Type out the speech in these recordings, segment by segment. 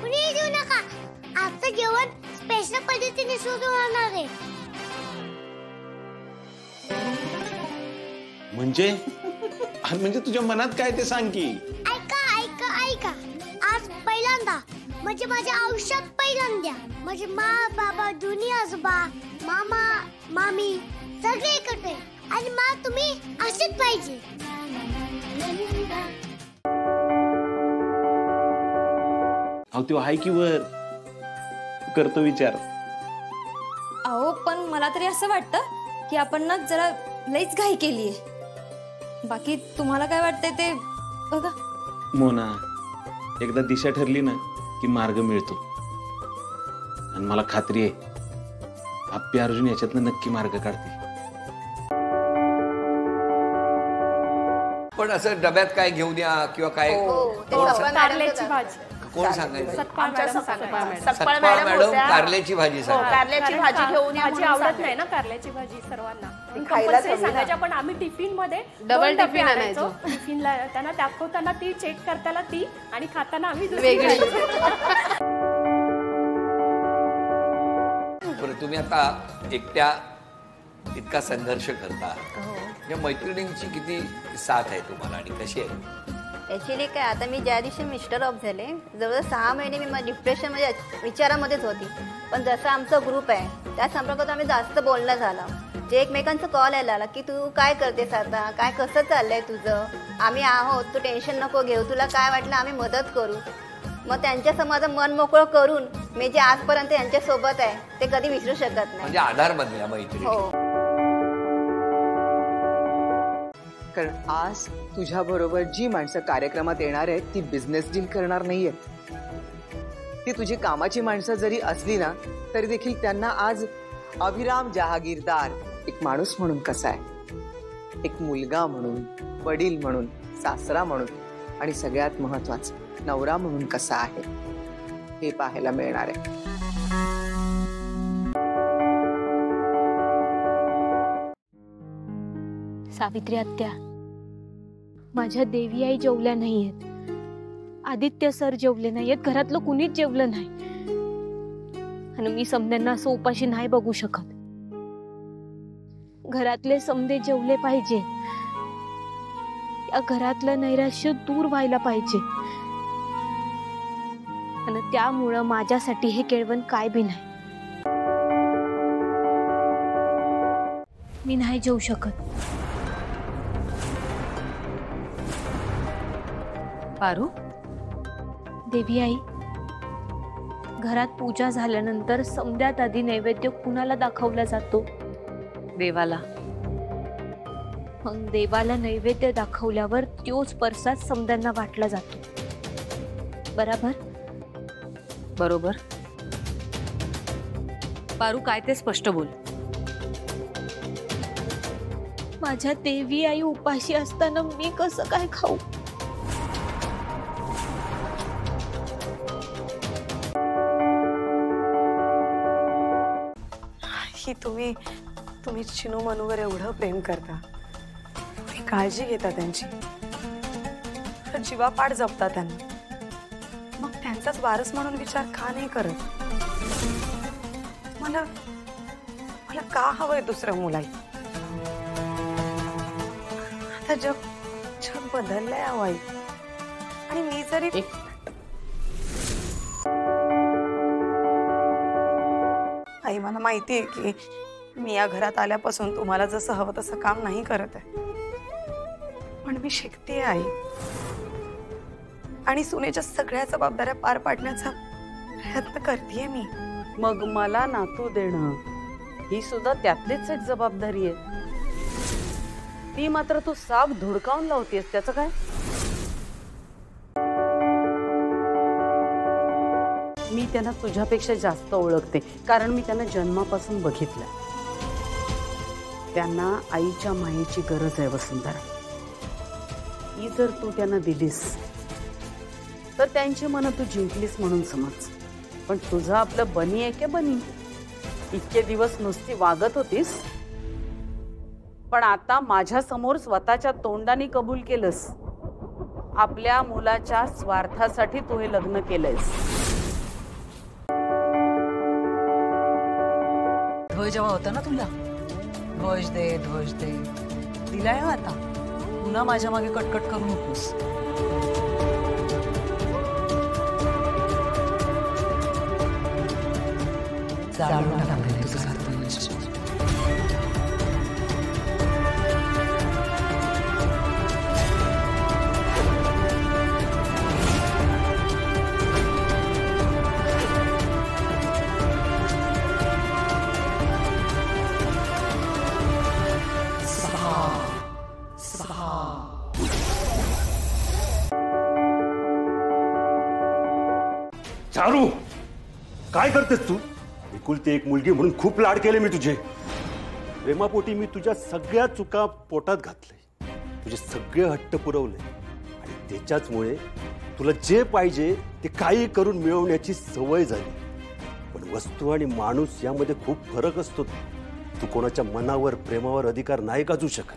कुणी देऊ नका, आजचं जेवण स्पेशल पद्धतीने सुरू होणार आहे. म्हणजे तुझ्या मनात काय ते सांग की. ऐका, आज पहिल्यांदा म्हणजे माझ्या आयुष्यात पहिल्यांदा म्हणजे मा बाबा दोन्ही आजोबा मामा मामी सगळे एकत्र आणि मा तुम्ही असेच पाहिजे. अहो तो आहे की वर करतो विचार. अहो पण मला तरी असं वाटतं की आपण ना जरा लईच घाई केलीये. बाकी तुम्हाला काय वाटतंय ते बघा. मोना, एकदा दिशा ठरली ना की मार्ग मिळतो. आणि मला खात्री आहे आप्पी अर्जुन याच्यातनं नक्की मार्ग काढते. पण असं डब्यात काय घेऊन या किंवा काय कारल्याची भाजी कोण सांगायचं? सत्पाळ मॅडम कारल्याची भाजी कारल्याची भाजी घेऊन या. भाजी आवडत नाही ना कारल्याची भाजी सर्वांना. कंपल्सरी सांगायच्या पण आम्ही टिफिन मध्ये डबल टिफिन आणायचो. टिफिनला त्यांना दाखवताना ती चेक करताना ती आणि खाताना आम्ही वेगळी. बरं तुम्ही आता एकट्या इतका संघर्ष करता, या मैत्रिणींची किती साथ आहे तुम्हाला आणि कशी आहे? ॲक्च्युली काय आता मी ज्या दिवशी मिस्टर ऑफ झाले जवळजवळ 6 महिने मी डिप्रेशन म्हणजे विचारामध्येच होती. पण जसं आमचा ग्रुप आहे त्या संपर्कात आम्ही जास्त बोलणं झालं. जे एकमेकांचा कॉल यायला आला की तू काय करतेस आता, काय कसं चाललंय तुझं, आम्ही आहोत, तू टेन्शन नको घेऊ, तुला काय वाटलं आम्ही मदत करू. मग त्यांच्यासमोर माझं मन मोकळं करून मी जे आजपर्यंत यांच्यासोबत आहे ते कधी विसरू शकत नाही. म्हणजे आधार बनल्या मैत्री. हो. कारण आज तुझ्या बरोबर जी माणसं कार्यक्रमात येणार आहेत ती बिझनेस डील करणार नाहीयेत. ती तुझी कामाची माणसं जरी असली ना तरी देखील त्यांना आज अभिराम जहागीरदार एक माणूस म्हणून कसा आहे, एक मुलगा म्हणून, वडील म्हणून, सासरा म्हणून आणि सगळ्यात महत्वाचं नवरा म्हणून कसा आहे हे पाहायला मिळणार आहे. सावित्री आत्या, माझ्या देवी आई जेवल्या नाहीयेत, आदित्य सर जेवले नाहीयेत, घरातलं कुणीच जेवलं नाही आणि मी समद्यांना असं उपाशी नाही बघू शकत. घरातले समदे जेवले पाहिजे, या घरातलं नैराश्य दूर व्हायला पाहिजे आणि त्यामुळं माझ्यासाठी हे केळवण काय बी नाही. मी नाही जेवू शकत. पारू, देवी आई, घरात पूजा झाल्यानंतर समद्यात आधी नैवेद्य कुणाला दाखवला जातो? देवाला. मग देवाला नैवेद्य दाखवल्यावर तोच प्रसाद समद्यांना वाटला जातो, बरोबर? बरोबर. पारू, काय ते स्पष्ट बोल. माझ्या देवी आई उपाशी असताना मी कसं काय खाऊ? ही तुम्ही चिनू मनूवर एवढं प्रेम करता, काळजी घेता त्यांची, जीवापाड जपता त्यांना, मग त्यांचाच वारस म्हणून विचार का नाही करत? मला का हवंय दुसरं मुलाई? आता जग बदललंय आई. आणि मी जरी आई, मला माहिती आहे की मी या घरात आल्यापासून तुम्हाला जसं हवं तसं काम नाही करत आहे, पण मी शिकते आई आणि सुनेच्या सगळ्या जबाबदाऱ्या पार पाडण्याचा प्रयत्न करतेय मी. मग मला नातू देणं ही सुद्धा त्यातलीच एक जबाबदारी आहे. ती मात्र तू साफ धुडकावून लावतेस, त्याचं काय? मी त्यांना तुझ्यापेक्षा जास्त ओळखते, कारण मी त्यांना जन्मापासून बघितलं. त्यांना आईच्या मायेची गरज आहे वसुंधरा. ही जर तू त्यांना दिलीस तर त्यांची मन तू जिंकलीस म्हणून समज. पण तुझं आपलं बनी आहे की बनी? इतके दिवस नुसती वागत होतीस, पण आता माझ्या समोर स्वतःच्या तोंडाने कबूल केलंस आपल्या मुलाच्या स्वार्थासाठी तू हे लग्न केलंयस. ध्वज हवा होता ना तुला, ध्वज दे ध्वज दे, दिलाय हो आता. पुन्हा माझ्या मागे कटकट करू नकोस. जाळून टाकले तुझं सारखं. चारू, काय करतेस तू? एकुलती एक मुलगी म्हणून खूप लाड केले मी तुझे. प्रेमापोटी मी तुझ्या सगळ्या चुका पोटात घातले, तुझे सगळे हट्ट पुरवले आणि त्याच्याचमुळे तुला जे पाहिजे ते काही करून मिळवण्याची सवय झाली. पण वस्तू आणि माणूस यामध्ये खूप फरक असतो. तू कोणाच्या मनावर प्रेमावर अधिकार नाही गाजू शकत,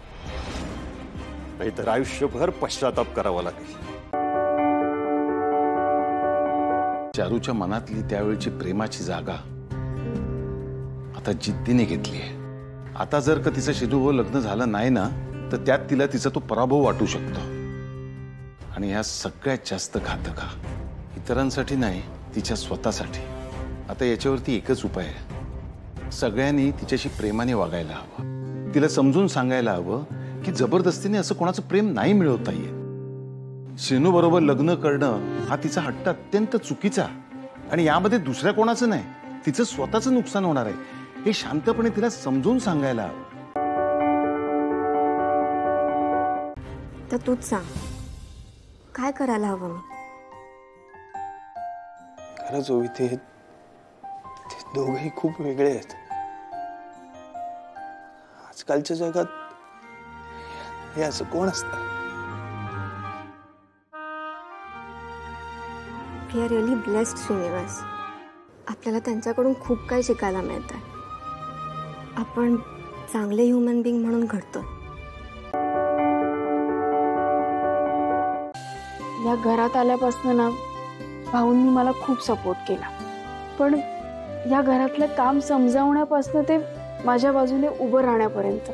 नाहीतर आयुष्यभर पश्चाताप करावा लागेल. चारूच्या मनातली त्यावेळची प्रेमाची जागा आता जिद्दीने घेतली आहे. आता जर का तिचं शिदूभाऊ लग्न झालं नाही ना, तर त्यात तिला तिचा तो पराभव वाटू शकतो. आणि ह्या सगळ्यात जास्त घातक इतरांसाठी नाही, तिच्या स्वतःसाठी. आता याच्यावरती एकच उपाय आहे. सगळ्यांनी तिच्याशी प्रेमाने वागायला हवं. तिला समजून सांगायला हवं की जबरदस्तीने असं कोणाचं प्रेम नाही मिळवता येत. शेनू बरोबर लग्न करणं हा तिचा हट्ट अत्यंत चुकीचा, आणि यामध्ये दुसऱ्या कोणाचं नाही, तिचं स्वतःचं नुकसान होणार आहे. हे शांतपणे तिला समजून सांगायला हवं. तर तूच सांग, काय करायला हवं मी? खरंच ओवी, ते दोघेही खूप वेगळे आहेत. आजकालच्या जगात हे असं कोण असतं? We are really blessed Srinivas. आपल्याला त्यांच्याकडून खूप काही शिकायला मिळत आहे. आपण चांगले ह्युमन बिंग म्हणून घडतो. या घरात आल्यापासून ना भाऊंनी मला खूप सपोर्ट केला, पण या घरातलं काम समजावण्यापासून ते माझ्या बाजूने उभं राहण्यापर्यंत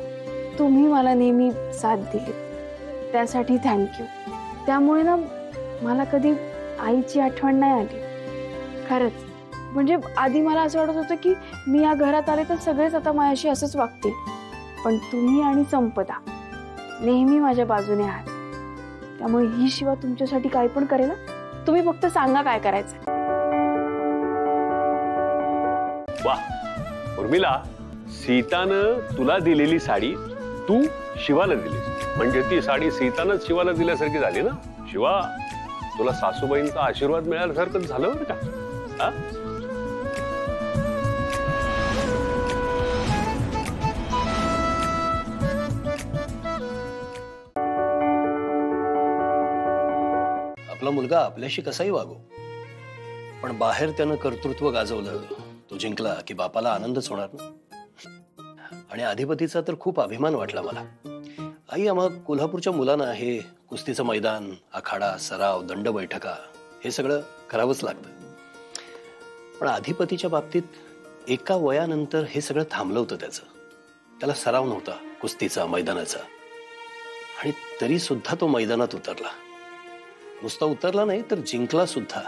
तुम्ही मला नेहमी साथ दिली, त्यासाठी थँक्यू. त्यामुळे ना मला कधी आईची आठवण नाही आली. खरंच, म्हणजे आधी मला असं वाटत होतं की मी या घरात आले तर सगळेच आता माझ्याशी असंच वागतील, पण तुम्ही आणि संपदा नेहमी माझ्या बाजूने आहात. त्यामुळे ही शिवा तुमच्यासाठी काय पण करेल. तुम्ही फक्त सांगा काय करायचं. वा उर्मिला, सीतानं तुला दिलेली साडी तू शिवाला दिलीस, म्हणजे ती साडी सीतानंच शिवाला दिल्यासारखी झाली ना. शिवा, तुला सासूबाईंचा आशीर्वाद मिळाल्यासारखं झालं बरं का. हा, आपला मुलगा आपल्याशी कसाही वागो, पण बाहेर त्यानं कर्तृत्व गाजवलं, तो जिंकला की बापाला आनंदच होणार ना. आणि अधिपतीचा तर खूप अभिमान वाटला मला. आई, आम्हा कोल्हापूरच्या मुलांना हे कुस्तीचं मैदान, आखाडा, सराव, दंड बैठका हे सगळं करावंच लागतं. पण अधिपतीच्या बाबतीत एका वयानंतर हे सगळं थांबलं होतं. त्याला सराव नव्हता कुस्तीचा, मैदानाचा, आणि तरी सुद्धा तो मैदानात उतरला. नुसता उतरला नाही तर जिंकला सुद्धा.